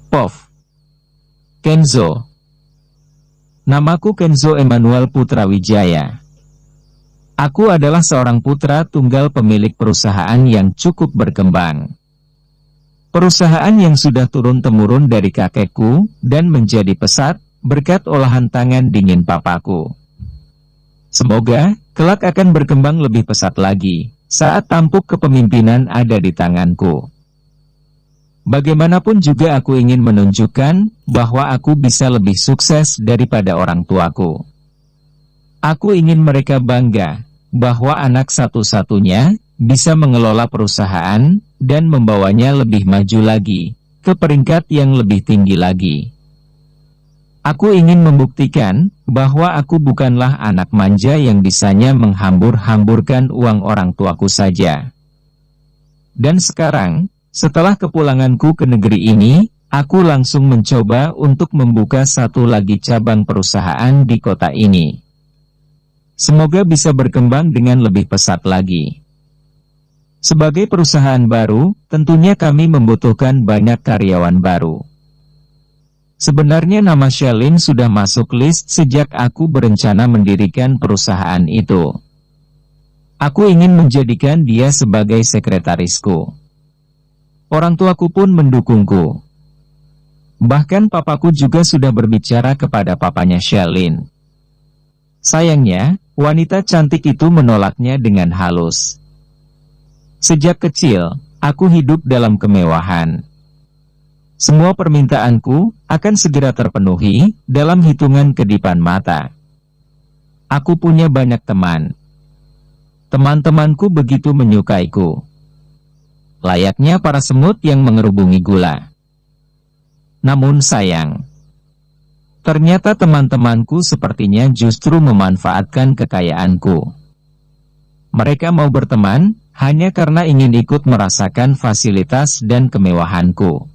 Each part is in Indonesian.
Pov. Kenzo. Namaku Kenzo Emmanuel Putra Wijaya. Aku adalah seorang putra tunggal pemilik perusahaan yang cukup berkembang. Perusahaan yang sudah turun-temurun dari kakekku dan menjadi pesat berkat olahan tangan dingin papaku. Semoga kelak akan berkembang lebih pesat lagi saat tampuk kepemimpinan ada di tanganku. Bagaimanapun juga aku ingin menunjukkan bahwa aku bisa lebih sukses daripada orang tuaku. Aku ingin mereka bangga bahwa anak satu-satunya bisa mengelola perusahaan dan membawanya lebih maju lagi ke peringkat yang lebih tinggi lagi. Aku ingin membuktikan bahwa aku bukanlah anak manja yang bisanya menghambur-hamburkan uang orang tuaku saja. Dan sekarang, setelah kepulanganku ke negeri ini, aku langsung mencoba untuk membuka satu lagi cabang perusahaan di kota ini. Semoga bisa berkembang dengan lebih pesat lagi. Sebagai perusahaan baru, tentunya kami membutuhkan banyak karyawan baru. Sebenarnya nama Shelin sudah masuk list sejak aku berencana mendirikan perusahaan itu. Aku ingin menjadikan dia sebagai sekretarisku. Orang tuaku pun mendukungku. Bahkan papaku juga sudah berbicara kepada papanya Shelin. Sayangnya, wanita cantik itu menolaknya dengan halus. Sejak kecil, aku hidup dalam kemewahan. Semua permintaanku akan segera terpenuhi dalam hitungan kedipan mata. Aku punya banyak teman. Teman-temanku begitu menyukaiku. Layaknya para semut yang mengerubungi gula. Namun sayang, ternyata teman-temanku sepertinya justru memanfaatkan kekayaanku. Mereka mau berteman hanya karena ingin ikut merasakan fasilitas dan kemewahanku.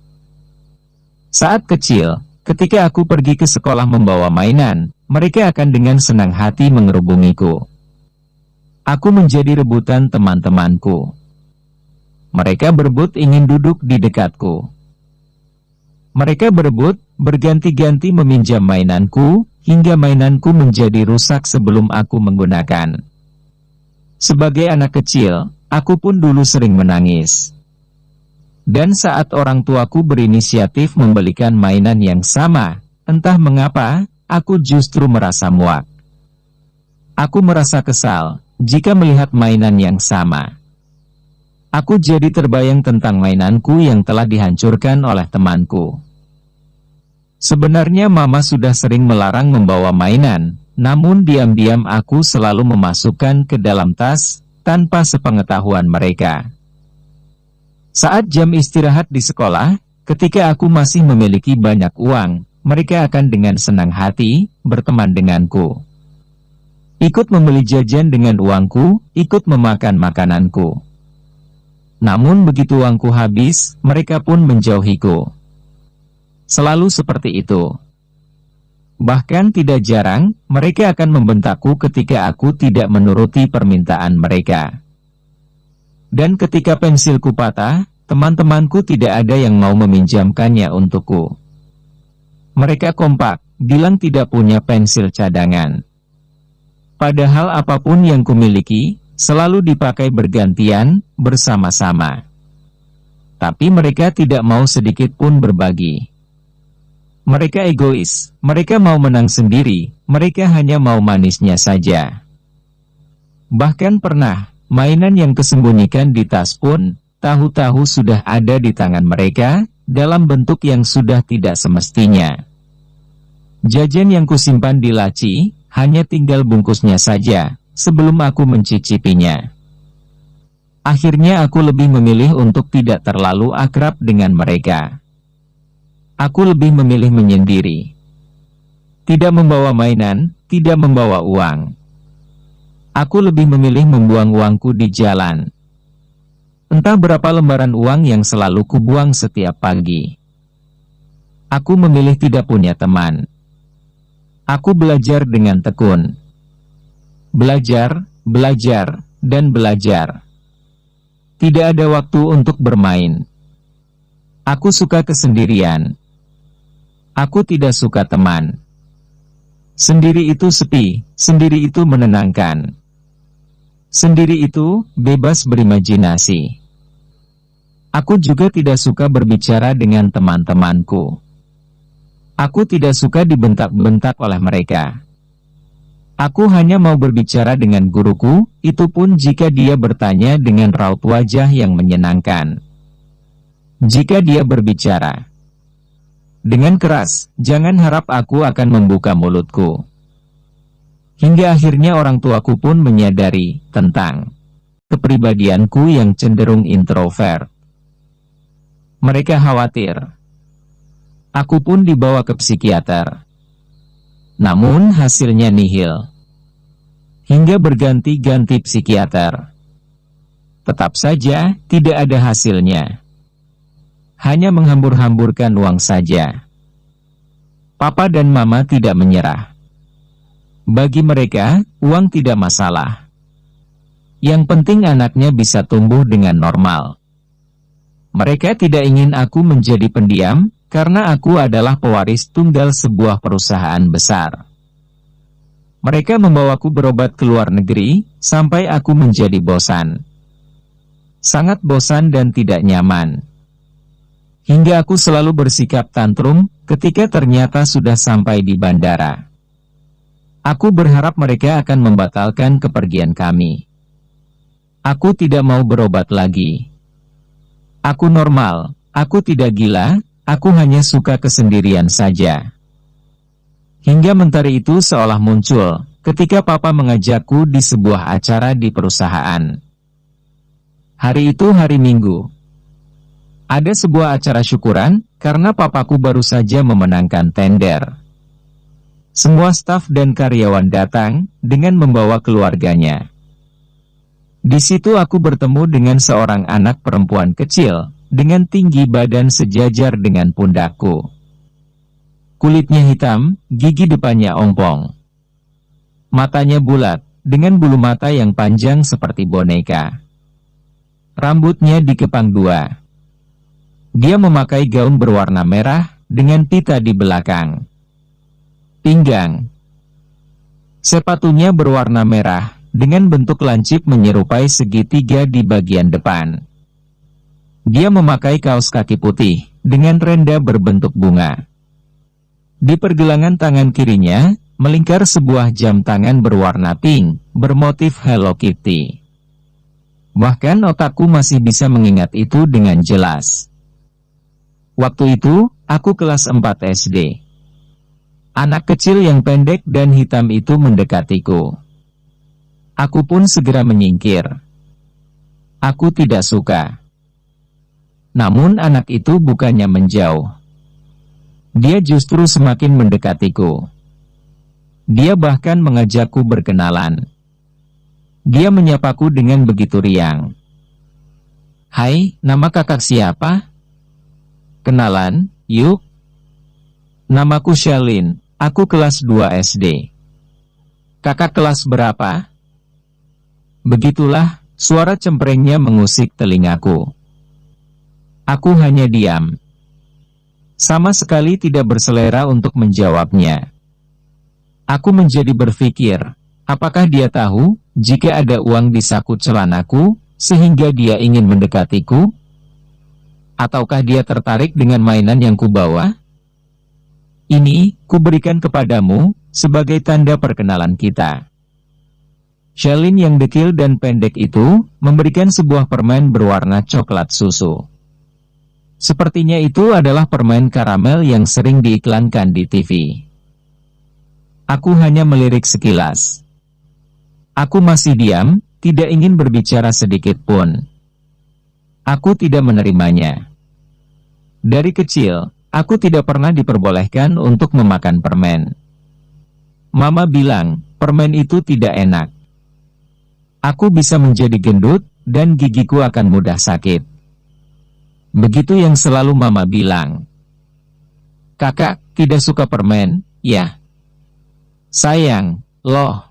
Saat kecil, ketika aku pergi ke sekolah membawa mainan, mereka akan dengan senang hati mengerubungiku. Aku menjadi rebutan teman-temanku. Mereka berebut ingin duduk di dekatku. Mereka berebut, berganti-ganti meminjam mainanku, hingga mainanku menjadi rusak sebelum aku menggunakan. Sebagai anak kecil, aku pun dulu sering menangis. Dan saat orang tuaku berinisiatif membelikan mainan yang sama, entah mengapa, aku justru merasa muak. Aku merasa kesal jika melihat mainan yang sama. Aku jadi terbayang tentang mainanku yang telah dihancurkan oleh temanku. Sebenarnya mama sudah sering melarang membawa mainan, namun diam-diam aku selalu memasukkan ke dalam tas, tanpa sepengetahuan mereka. Saat jam istirahat di sekolah, ketika aku masih memiliki banyak uang, mereka akan dengan senang hati berteman denganku. Ikut membeli jajan dengan uangku, ikut memakan makananku. Namun begitu uangku habis, mereka pun menjauhiku. Selalu seperti itu. Bahkan tidak jarang, mereka akan membentakku ketika aku tidak menuruti permintaan mereka. Dan ketika pensilku patah, teman-temanku tidak ada yang mau meminjamkannya untukku. Mereka kompak, bilang tidak punya pensil cadangan. Padahal apapun yang kumiliki, selalu dipakai bergantian, bersama-sama. Tapi mereka tidak mau sedikit pun berbagi. Mereka egois, mereka mau menang sendiri, mereka hanya mau manisnya saja. Bahkan pernah, mainan yang kesembunyikan di tas pun, tahu-tahu sudah ada di tangan mereka, dalam bentuk yang sudah tidak semestinya. Jajan yang kusimpan di laci, hanya tinggal bungkusnya saja, sebelum aku mencicipinya. Akhirnya aku lebih memilih untuk tidak terlalu akrab dengan mereka. Aku lebih memilih menyendiri. Tidak membawa mainan, tidak membawa uang. Aku lebih memilih membuang uangku di jalan. Entah berapa lembaran uang yang selalu kubuang setiap pagi. Aku memilih tidak punya teman. Aku belajar dengan tekun. Belajar, belajar, dan belajar. Tidak ada waktu untuk bermain. Aku suka kesendirian. Aku tidak suka teman. Sendiri itu sepi, sendiri itu menenangkan. Sendiri itu bebas berimajinasi. Aku juga tidak suka berbicara dengan teman-temanku. Aku tidak suka dibentak-bentak oleh mereka. Aku hanya mau berbicara dengan guruku, itu pun jika dia bertanya dengan raut wajah yang menyenangkan. Jika dia berbicara dengan keras, jangan harap aku akan membuka mulutku. Hingga akhirnya orang tuaku pun menyadari tentang kepribadianku yang cenderung introvert. Mereka khawatir. Aku pun dibawa ke psikiater. Namun hasilnya nihil. Hingga berganti-ganti psikiater. Tetap saja tidak ada hasilnya. Hanya menghambur-hamburkan uang saja. Papa dan Mama tidak menyerah. Bagi mereka, uang tidak masalah. Yang penting anaknya bisa tumbuh dengan normal. Mereka tidak ingin aku menjadi pendiam, karena aku adalah pewaris tunggal sebuah perusahaan besar. Mereka membawaku berobat ke luar negeri, sampai aku menjadi bosan. Sangat bosan dan tidak nyaman. Hingga aku selalu bersikap tantrum, ketika ternyata sudah sampai di bandara. Aku berharap mereka akan membatalkan kepergian kami. Aku tidak mau berobat lagi. Aku normal, aku tidak gila. Aku hanya suka kesendirian saja. Hingga mentari itu seolah muncul, ketika Papa mengajakku di sebuah acara di perusahaan. Hari itu hari Minggu. Ada sebuah acara syukuran, karena papaku baru saja memenangkan tender. Semua staf dan karyawan datang, dengan membawa keluarganya. Di situ aku bertemu dengan seorang anak perempuan kecil, dengan tinggi badan sejajar dengan pundakku. Kulitnya hitam, gigi depannya ompong. Matanya bulat, dengan bulu mata yang panjang seperti boneka. Rambutnya dikepang dua. Dia memakai gaun berwarna merah, dengan pita di belakang pinggang. Sepatunya berwarna merah, dengan bentuk lancip menyerupai segitiga di bagian depan. Dia memakai kaos kaki putih, dengan renda berbentuk bunga. Di pergelangan tangan kirinya, melingkar sebuah jam tangan berwarna pink, bermotif Hello Kitty. Bahkan otakku masih bisa mengingat itu dengan jelas. Waktu itu, aku kelas 4 SD. Anak kecil yang pendek dan hitam itu mendekatiku. Aku pun segera menyingkir. Aku tidak suka. Namun anak itu bukannya menjauh. Dia justru semakin mendekatiku. Dia bahkan mengajakku berkenalan. Dia menyapaku dengan begitu riang. Hai, nama kakak siapa? Kenalan, yuk. Namaku Shelin, aku kelas 2 SD. Kakak kelas berapa? Begitulah, suara cemprengnya mengusik telingaku. Aku hanya diam. Sama sekali tidak berselera untuk menjawabnya. Aku menjadi berpikir, apakah dia tahu, jika ada uang di saku celanaku, sehingga dia ingin mendekatiku? Ataukah dia tertarik dengan mainan yang kubawa? Ini, kuberikan kepadamu, sebagai tanda perkenalan kita. Shelin yang dekil dan pendek itu, memberikan sebuah permen berwarna coklat susu. Sepertinya itu adalah permen karamel yang sering diiklankan di TV. Aku hanya melirik sekilas. Aku masih diam, tidak ingin berbicara sedikit pun. Aku tidak menerimanya. Dari kecil, aku tidak pernah diperbolehkan untuk memakan permen. Mama bilang, permen itu tidak enak. Aku bisa menjadi gendut, dan gigiku akan mudah sakit. Begitu yang selalu Mama bilang. Kakak, tidak suka permen, ya? Sayang, loh.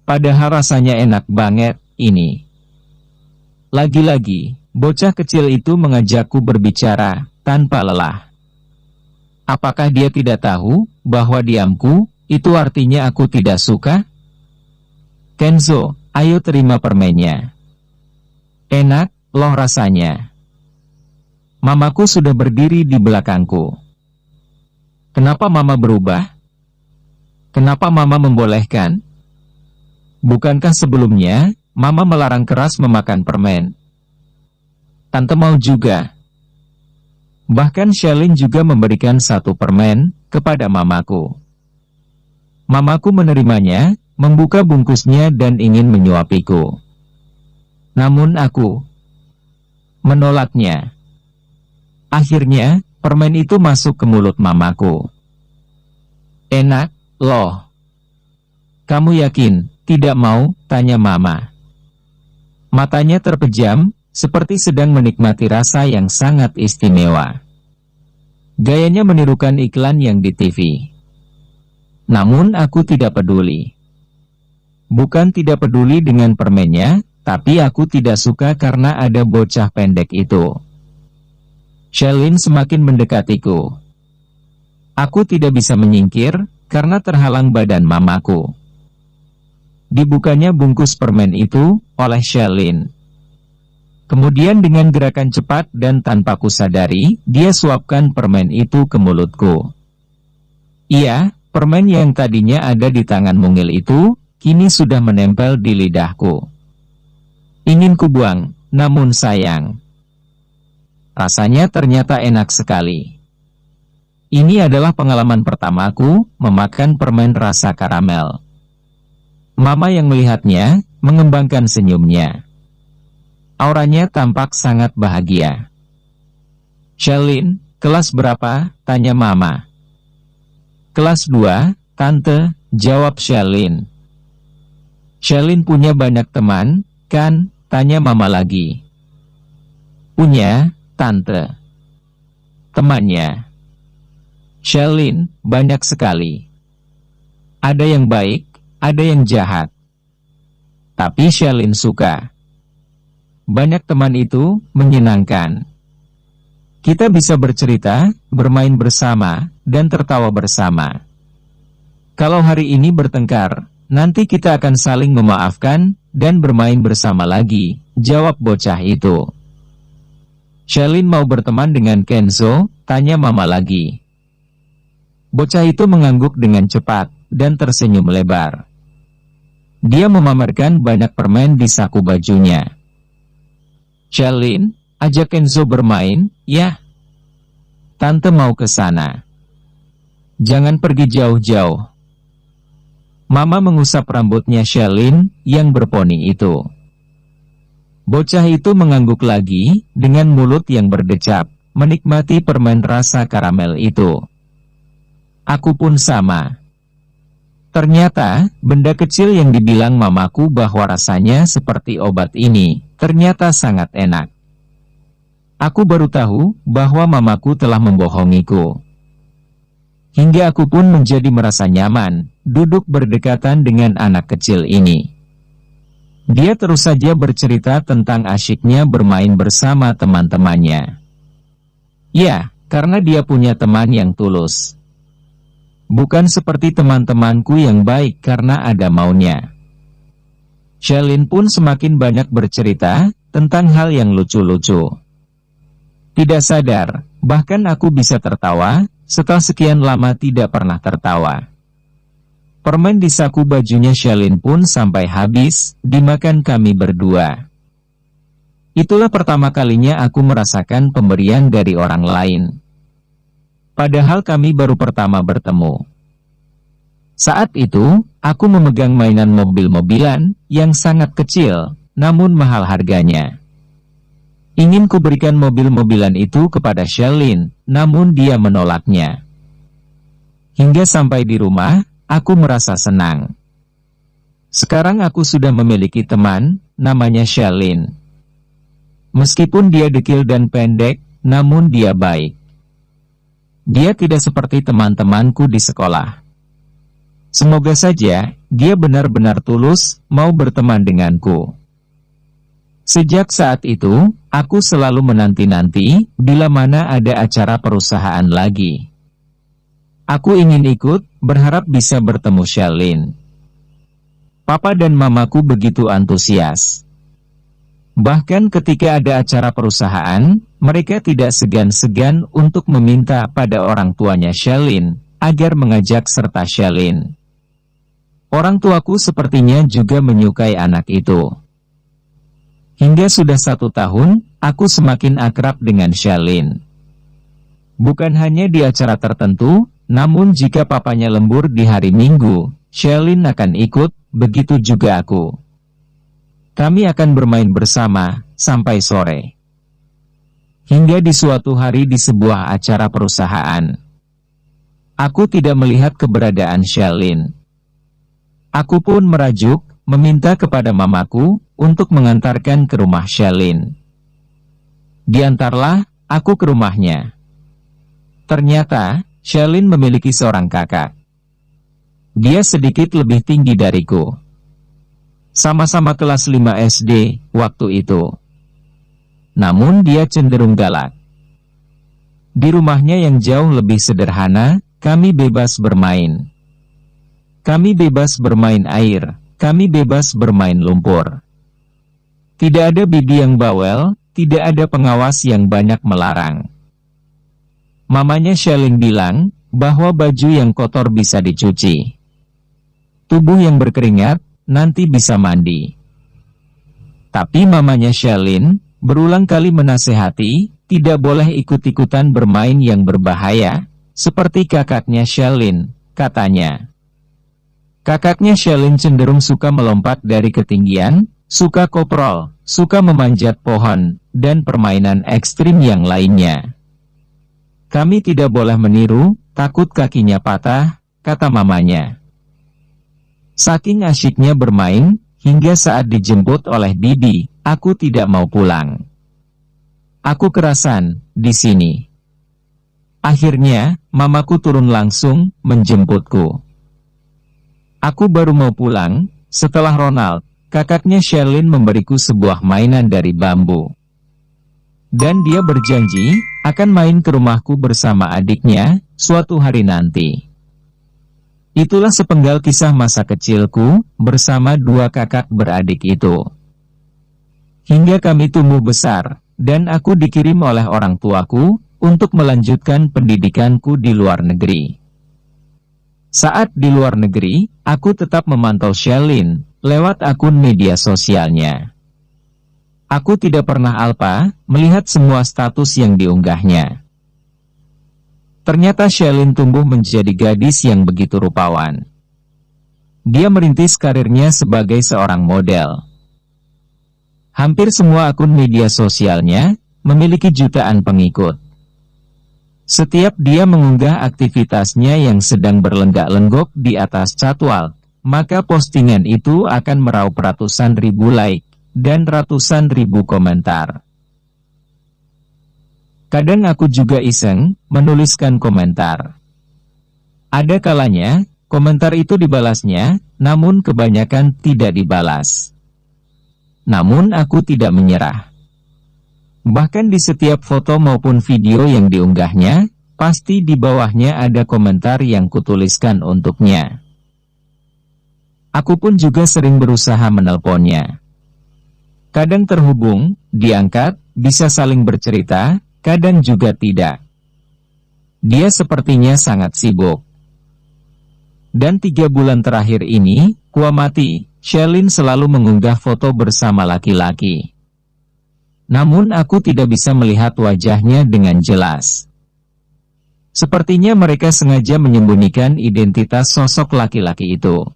Padahal rasanya enak banget, ini. Lagi-lagi, bocah kecil itu mengajakku berbicara, tanpa lelah. Apakah dia tidak tahu bahwa diamku itu artinya aku tidak suka? Kenzo, ayo terima permennya. Enak loh rasanya. Mamaku sudah berdiri di belakangku. Kenapa mama berubah? Kenapa mama membolehkan? Bukankah sebelumnya, mama melarang keras memakan permen? Tante mau juga. Bahkan Shelin juga memberikan satu permen kepada mamaku. Mamaku menerimanya, membuka bungkusnya dan ingin menyuapiku. Namun aku menolaknya. Akhirnya, permen itu masuk ke mulut mamaku. Enak, loh. Kamu yakin, tidak mau? Tanya mama. Matanya terpejam, seperti sedang menikmati rasa yang sangat istimewa. Gayanya menirukan iklan yang di TV. Namun aku tidak peduli. Bukan tidak peduli dengan permennya, tapi aku tidak suka karena ada bocah pendek itu. Shelin semakin mendekatiku. Aku tidak bisa menyingkir, karena terhalang badan mamaku. Dibukanya bungkus permen itu oleh Shelin. Kemudian dengan gerakan cepat dan tanpa kusadari, dia suapkan permen itu ke mulutku. Iya, permen yang tadinya ada di tangan mungil itu, kini sudah menempel di lidahku. Ingin kubuang, namun sayang. Rasanya ternyata enak sekali. Ini adalah pengalaman pertamaku, memakan permen rasa karamel. Mama yang melihatnya, mengembangkan senyumnya. Auranya tampak sangat bahagia. Shelin, kelas berapa? Tanya mama. Kelas 2, tante, jawab Shelin. Shelin punya banyak teman, kan? Tanya mama lagi. Punya, tante. Temannya. Shelin, banyak sekali. Ada yang baik, ada yang jahat. Tapi Shelin suka. Banyak teman itu menyenangkan. Kita bisa bercerita, bermain bersama, dan tertawa bersama. Kalau hari ini bertengkar, nanti kita akan saling memaafkan, dan bermain bersama lagi, jawab bocah itu. Shelin mau berteman dengan Kenzo, tanya mama lagi. Bocah itu mengangguk dengan cepat, dan tersenyum lebar. Dia memamerkan banyak permen di saku bajunya. Shelin, ajak Kenzo bermain, ya. Tante mau ke sana. Jangan pergi jauh-jauh. Mama mengusap rambutnya Shelin yang berponi itu. Bocah itu mengangguk lagi, dengan mulut yang berdecap, menikmati permen rasa karamel itu. Aku pun sama. Ternyata, benda kecil yang dibilang mamaku bahwa rasanya seperti obat ini, ternyata sangat enak. Aku baru tahu bahwa mamaku telah membohongiku. Hingga aku pun menjadi merasa nyaman, duduk berdekatan dengan anak kecil ini. Dia terus saja bercerita tentang asyiknya bermain bersama teman-temannya. Ya, karena dia punya teman yang tulus. Bukan seperti teman-temanku yang baik karena ada maunya. Shelin pun semakin banyak bercerita tentang hal yang lucu-lucu. Tidak sadar, bahkan aku bisa tertawa, setelah sekian lama tidak pernah tertawa. Permen di saku bajunya Shelin pun sampai habis, dimakan kami berdua. Itulah pertama kalinya aku merasakan pemberian dari orang lain. Padahal kami baru pertama bertemu. Saat itu, aku memegang mainan mobil-mobilan yang sangat kecil, namun mahal harganya. Ingin kuberikan mobil-mobilan itu kepada Shelin, namun dia menolaknya. Hingga sampai di rumah, aku merasa senang. Sekarang aku sudah memiliki teman, namanya Shelin. Meskipun dia dekil dan pendek, namun dia baik. Dia tidak seperti teman-temanku di sekolah. Semoga saja, dia benar-benar tulus, mau berteman denganku. Sejak saat itu, aku selalu menanti-nanti, bila mana ada acara perusahaan lagi. Aku ingin ikut, berharap bisa bertemu Shelin. Papa dan mamaku begitu antusias. Bahkan ketika ada acara perusahaan, mereka tidak segan-segan untuk meminta pada orang tuanya Shelin, agar mengajak serta Shelin. Orang tuaku sepertinya juga menyukai anak itu. Hingga sudah 1 tahun, aku semakin akrab dengan Shelin. Bukan hanya di acara tertentu, namun jika papanya lembur di hari Minggu, Shelin akan ikut, begitu juga aku. Kami akan bermain bersama, sampai sore. Hingga di suatu hari di sebuah acara perusahaan, aku tidak melihat keberadaan Shelin. Aku pun merajuk, meminta kepada mamaku, untuk mengantarkan ke rumah Shelin. Diantarlah, aku ke rumahnya. Ternyata, Shelin memiliki seorang kakak. Dia sedikit lebih tinggi dariku. Sama-sama kelas 5 SD, waktu itu. Namun dia cenderung galak. Di rumahnya yang jauh lebih sederhana, kami bebas bermain. Kami bebas bermain air, kami bebas bermain lumpur. Tidak ada bibi yang bawel, tidak ada pengawas yang banyak melarang. Mamanya Shelin bilang, bahwa baju yang kotor bisa dicuci. Tubuh yang berkeringat, nanti bisa mandi. Tapi mamanya Shelin berulang kali menasehati, tidak boleh ikut-ikutan bermain yang berbahaya, seperti kakaknya Shelin, katanya. Kakaknya Shelin cenderung suka melompat dari ketinggian, suka koprol, suka memanjat pohon, dan permainan ekstrim yang lainnya. Kami tidak boleh meniru, takut kakinya patah, kata mamanya. Saking asyiknya bermain, hingga saat dijemput oleh bibi, aku tidak mau pulang. Aku kerasan, di sini. Akhirnya, mamaku turun langsung, menjemputku. Aku baru mau pulang, setelah Ronald, kakaknya Shelin memberiku sebuah mainan dari bambu. Dan dia berjanji, akan main ke rumahku bersama adiknya, suatu hari nanti. Itulah sepenggal kisah masa kecilku, bersama 2 kakak beradik itu. Hingga kami tumbuh besar, dan aku dikirim oleh orang tuaku, untuk melanjutkan pendidikanku di luar negeri. Saat di luar negeri, aku tetap memantau Shelin, lewat akun media sosialnya. Aku tidak pernah alpa, melihat semua status yang diunggahnya. Ternyata Shelin tumbuh menjadi gadis yang begitu rupawan. Dia merintis karirnya sebagai seorang model. Hampir semua akun media sosialnya memiliki jutaan pengikut. Setiap dia mengunggah aktivitasnya yang sedang berlenggak-lenggok di atas catwalk, maka postingan itu akan meraup ratusan ribu like dan ratusan ribu komentar. Kadang aku juga iseng, menuliskan komentar. Ada kalanya, komentar itu dibalasnya, namun kebanyakan tidak dibalas. Namun aku tidak menyerah. Bahkan di setiap foto maupun video yang diunggahnya, pasti di bawahnya ada komentar yang kutuliskan untuknya. Aku pun juga sering berusaha menelponnya. Kadang terhubung, diangkat, bisa saling bercerita, kadang juga tidak. Dia sepertinya sangat sibuk. Dan 3 bulan terakhir ini, kuamati, Shelin selalu mengunggah foto bersama laki-laki. Namun aku tidak bisa melihat wajahnya dengan jelas. Sepertinya mereka sengaja menyembunyikan identitas sosok laki-laki itu.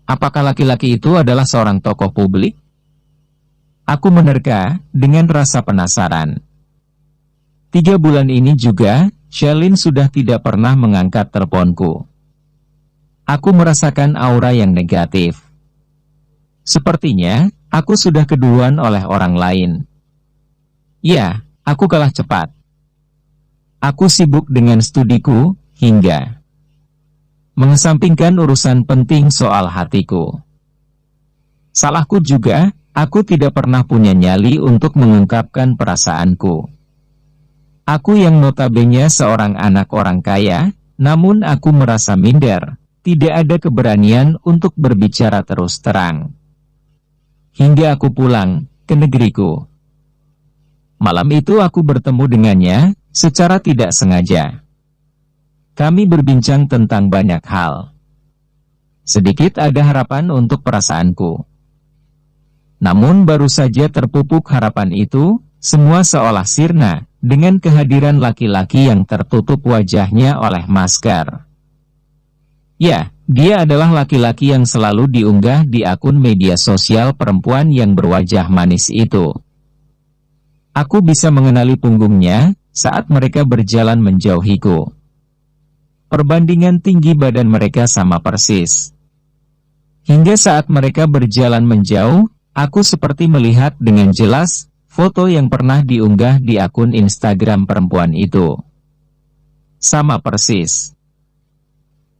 Apakah laki-laki itu adalah seorang tokoh publik? Aku menerka, dengan rasa penasaran. 3 bulan ini juga, Shelin sudah tidak pernah mengangkat teleponku. Aku merasakan aura yang negatif. Sepertinya, aku sudah keduluan oleh orang lain. Ya, aku kalah cepat. Aku sibuk dengan studiku, hingga mengesampingkan urusan penting soal hatiku. Salahku juga, aku tidak pernah punya nyali untuk mengungkapkan perasaanku. Aku yang notabene seorang anak orang kaya, namun aku merasa minder, tidak ada keberanian untuk berbicara terus terang. Hingga aku pulang ke negeriku. Malam itu aku bertemu dengannya, secara tidak sengaja. Kami berbincang tentang banyak hal. Sedikit ada harapan untuk perasaanku. Namun baru saja terpupuk harapan itu, semua seolah sirna, dengan kehadiran laki-laki yang tertutup wajahnya oleh masker. Ya, dia adalah laki-laki yang selalu diunggah di akun media sosial perempuan yang berwajah manis itu. Aku bisa mengenali punggungnya saat mereka berjalan menjauhiku. Perbandingan tinggi badan mereka sama persis. Hingga saat mereka berjalan menjauh, aku seperti melihat dengan jelas foto yang pernah diunggah di akun Instagram perempuan itu. Sama persis.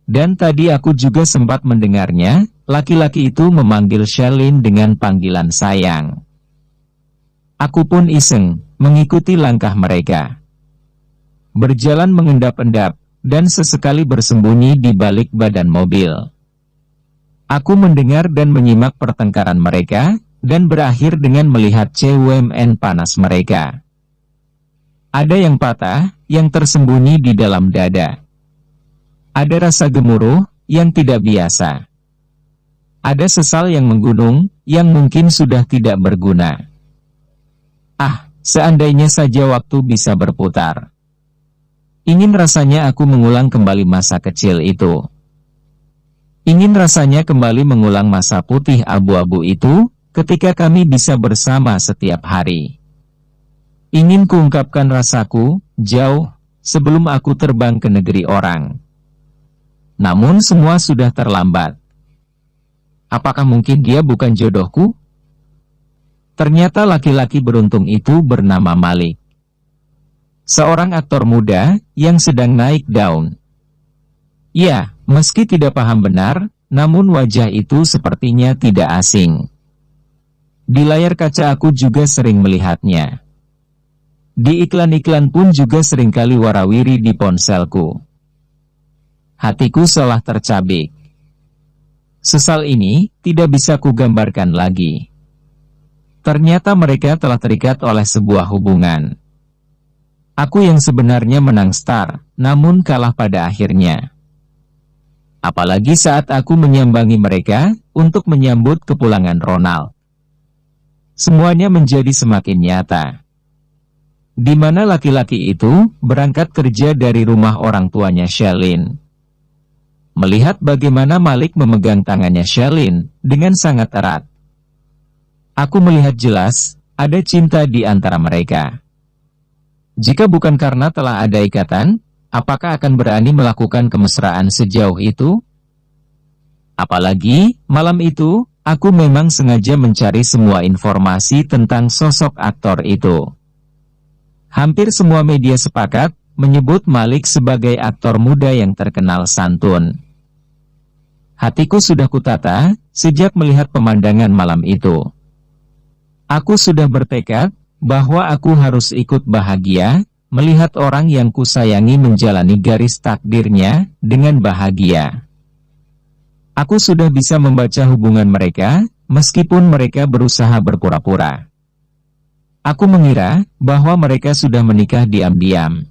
Dan tadi aku juga sempat mendengarnya, laki-laki itu memanggil Sherlyn dengan panggilan sayang. Aku pun iseng, mengikuti langkah mereka. Berjalan mengendap-endap, dan sesekali bersembunyi di balik badan mobil. Aku mendengar dan menyimak pertengkaran mereka, dan berakhir dengan melihat CWMN panas mereka. Ada yang patah, yang tersembunyi di dalam dada. Ada rasa gemuruh, yang tidak biasa. Ada sesal yang menggunung, yang mungkin sudah tidak berguna. Ah, seandainya saja waktu bisa berputar. Ingin rasanya aku mengulang kembali masa kecil itu. Ingin rasanya kembali mengulang masa putih abu-abu itu, ketika kami bisa bersama setiap hari. Ingin kuungkapkan rasaku, jauh, sebelum aku terbang ke negeri orang. Namun semua sudah terlambat. Apakah mungkin dia bukan jodohku? Ternyata laki-laki beruntung itu bernama Malik. Seorang aktor muda, yang sedang naik daun. Ya, meski tidak paham benar, namun wajah itu sepertinya tidak asing. Di layar kaca aku juga sering melihatnya. Di iklan-iklan pun juga seringkali warawiri di ponselku. Hatiku seolah tercabik. Sesal ini, tidak bisa kugambarkan lagi. Ternyata mereka telah terikat oleh sebuah hubungan. Aku yang sebenarnya menang star, namun kalah pada akhirnya. Apalagi saat aku menyambangi mereka, untuk menyambut kepulangan Ronald. Semuanya menjadi semakin nyata. Di mana laki-laki itu, berangkat kerja dari rumah orang tuanya Sherlyn. Melihat bagaimana Malik memegang tangannya Sherlyn, dengan sangat erat. Aku melihat jelas, ada cinta di antara mereka. Jika bukan karena telah ada ikatan, apakah akan berani melakukan kemesraan sejauh itu? Apalagi, malam itu, aku memang sengaja mencari semua informasi tentang sosok aktor itu. Hampir semua media sepakat, menyebut Malik sebagai aktor muda yang terkenal santun. Hatiku sudah kutata, sejak melihat pemandangan malam itu. Aku sudah bertekad, bahwa aku harus ikut bahagia, melihat orang yang kusayangi menjalani garis takdirnya, dengan bahagia. Aku sudah bisa membaca hubungan mereka, meskipun mereka berusaha berpura-pura. Aku mengira, bahwa mereka sudah menikah diam-diam.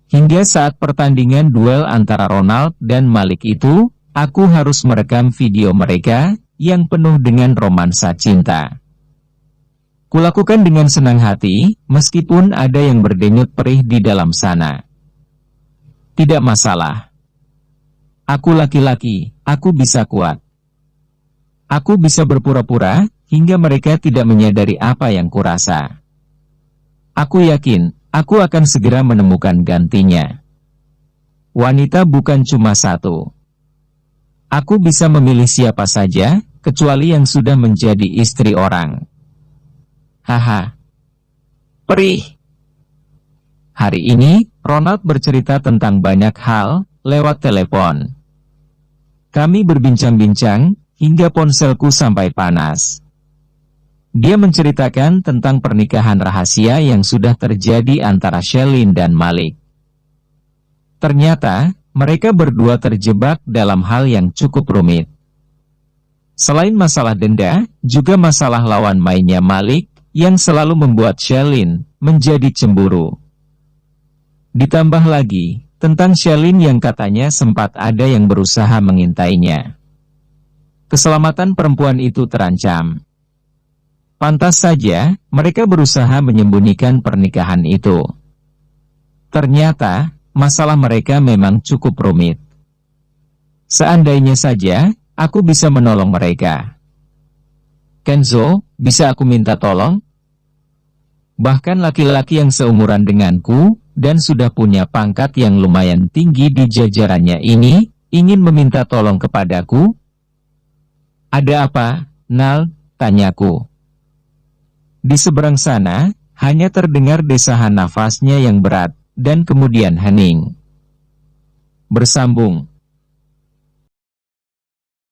Hingga saat pertandingan duel antara Ronald dan Malik itu, aku harus merekam video mereka, yang penuh dengan romansa cinta. Kulakukan dengan senang hati, meskipun ada yang berdenyut perih di dalam sana. Tidak masalah. Aku laki-laki, aku bisa kuat. Aku bisa berpura-pura, hingga mereka tidak menyadari apa yang kurasa. Aku yakin, aku akan segera menemukan gantinya. Wanita bukan cuma satu. Aku bisa memilih siapa saja, kecuali yang sudah menjadi istri orang. Haha. Perih. Hari ini, Ronald bercerita tentang banyak hal, lewat telepon. Kami berbincang-bincang, hingga ponselku sampai panas. Dia menceritakan tentang pernikahan rahasia yang sudah terjadi antara Sherlyn dan Malik. Ternyata, mereka berdua terjebak dalam hal yang cukup rumit. Selain masalah denda, juga masalah lawan mainnya Malik, yang selalu membuat Shelin menjadi cemburu. Ditambah lagi, tentang Shelin yang katanya sempat ada yang berusaha mengintainya. Keselamatan perempuan itu terancam. Pantas saja, mereka berusaha menyembunyikan pernikahan itu. Ternyata, masalah mereka memang cukup rumit. Seandainya saja, aku bisa menolong mereka. Kenzo, bisa aku minta tolong? Bahkan laki-laki yang seumuran denganku, dan sudah punya pangkat yang lumayan tinggi di jajarannya ini, ingin meminta tolong kepadaku? Ada apa, Nal? Tanyaku. Di seberang sana, hanya terdengar desahan nafasnya yang berat, dan kemudian hening. Bersambung.